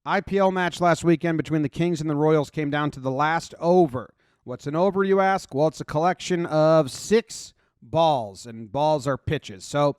IPL match last weekend between the Kings and the Royals came down to the last over. What's an over, you ask? Well, it's a collection of 6 balls, and balls are pitches. So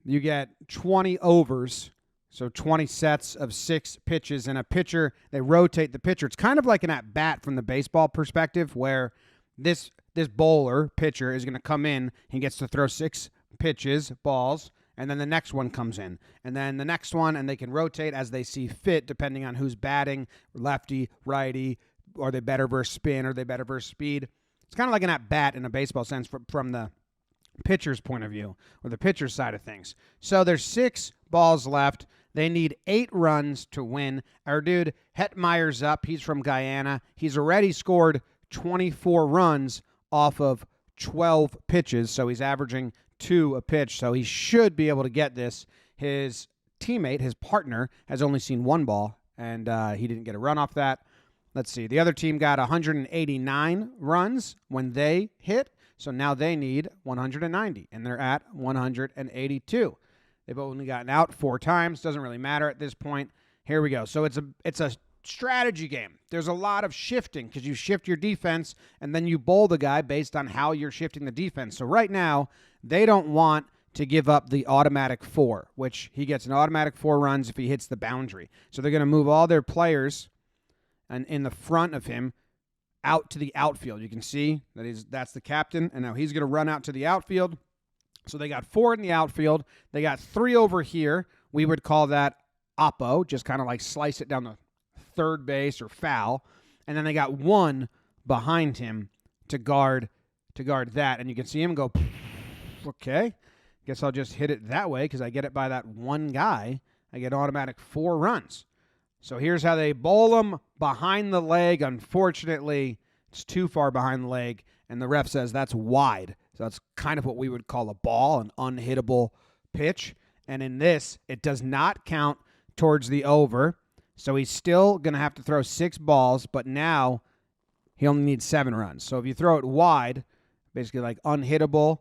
you get 20 overs, so 20 sets of 6 pitches, and a pitcher, they rotate the pitcher. It's kind of like an at-bat from the baseball perspective, where this bowler, pitcher, is going to come in. He gets to throw 6 pitches, balls, and then the next one comes in. And then the next one, and they can rotate as they see fit, depending on who's batting, lefty, righty, are they better versus spin, are they better versus speed. It's kind of like an at-bat in a baseball sense from the pitcher's point of view, or the pitcher's side of things. So there's 6 balls left. They need 8 runs to win. Our dude, Hetmeyer's up. He's from Guyana. He's already scored 24 runs off of 12 pitches, so he's averaging 2 a pitch, so he should be able to get this. His teammate, his partner, has only seen 1 ball, and he didn't get a run off that. Let's see. The other team got 189 runs when they hit, so now they need 190, and they're at 182. They've only gotten out 4 times. Doesn't really matter at this point. Here we go. So it's a strategy game. There's a lot of shifting because you shift your defense, and then you bowl the guy based on how you're shifting the defense. So right now, they don't want to give up the automatic 4, which he gets an automatic 4 runs if he hits the boundary. So they're going to move all their players and in the front of him out to the outfield. You can see that's the captain, and now he's going to run out to the outfield. So they got 4 in the outfield. They got 3 over here. We would call that oppo, just kind of like slice it down the third base or foul. And then they got 1 behind him to guard that. And you can see him go, okay, guess I'll just hit it that way because I get it by that 1 guy. I get automatic 4 runs. So here's how they bowl him behind the leg. Unfortunately, it's too far behind the leg, and the ref says that's wide. So that's kind of what we would call a ball, an unhittable pitch. And in this, it does not count towards the over. So he's still going to have to throw 6 balls, but now he only needs 7 runs. So if you throw it wide, basically like unhittable,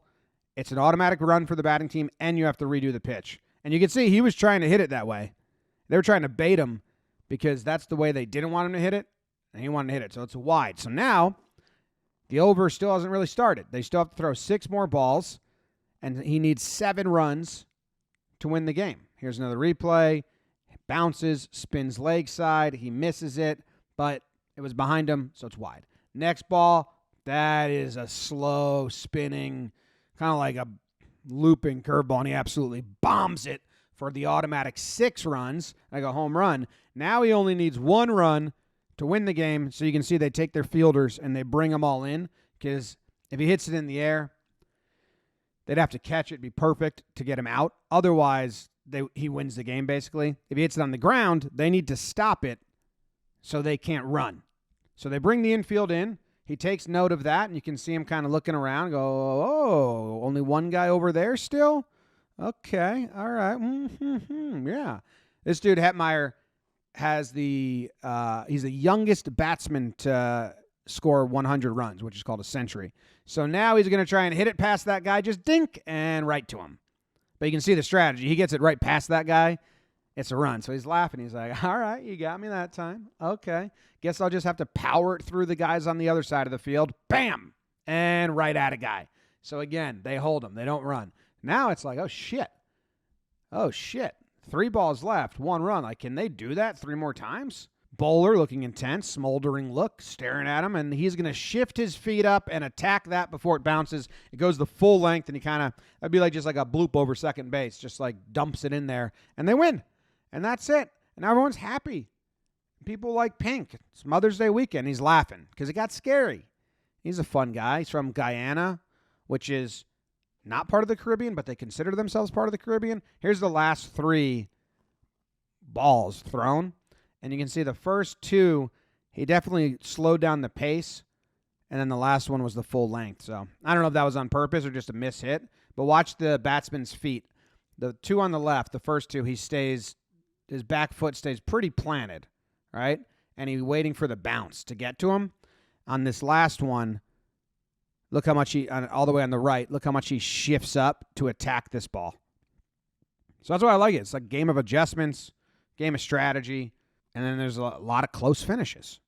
it's an automatic run for the batting team, and you have to redo the pitch. And you can see he was trying to hit it that way. They were trying to bait him because that's the way they didn't want him to hit it, and he wanted to hit it. So it's wide. So now the over still hasn't really started. They still have to throw 6 more balls, and he needs 7 runs to win the game. Here's another replay. It bounces, spins leg side. He misses it, but it was behind him, so it's wide. Next ball, that is a slow spinning, kind of like a looping curveball, and he absolutely bombs it for the automatic 6 runs, like a home run. Now he only needs 1 run to win the game, so you can see they take their fielders and they bring them all in, because if he hits it in the air, they'd have to catch it, be perfect to get him out. Otherwise, he wins the game, basically. If he hits it on the ground, they need to stop it so they can't run. So they bring the infield in. He takes note of that, and you can see him kind of looking around, go, oh, only 1 guy over there still? Okay, all right, yeah. This dude, Hetmeyer, has he's the youngest batsman to score 100 runs, which is called a century. So now he's going to try and hit it past that guy, just dink, and right to him. But you can see the strategy. He gets it right past that guy. It's a run. So he's laughing. He's like, all right, you got me that time. Okay. Guess I'll just have to power it through the guys on the other side of the field. Bam! And right at a guy. So again, they hold him. They don't run. Now it's like, oh, shit. Oh, shit. 3 balls left, 1 run. Like, can they do that 3 more times? Bowler looking intense, smoldering look, staring at him, and he's going to shift his feet up and attack that before it bounces. It goes the full length, and he kind of, that'd be like just like a bloop over second base, just like dumps it in there, and they win. And that's it. And everyone's happy. People like Pink. It's Mother's Day weekend. He's laughing because it got scary. He's a fun guy. He's from Guyana, which is not part of the Caribbean, but they consider themselves part of the Caribbean. Here's the last 3 balls thrown. And you can see the first 2, he definitely slowed down the pace. And then the last one was the full length. So I don't know if that was on purpose or just a miss hit. But watch the batsman's feet. The 2 on the left, the first 2, his back foot stays pretty planted, right? And he's waiting for the bounce to get to him. On this last one, look how much all the way on the right, look how much he shifts up to attack this ball. So that's why I like it. It's like a game of adjustments, game of strategy. And then there's a lot of close finishes.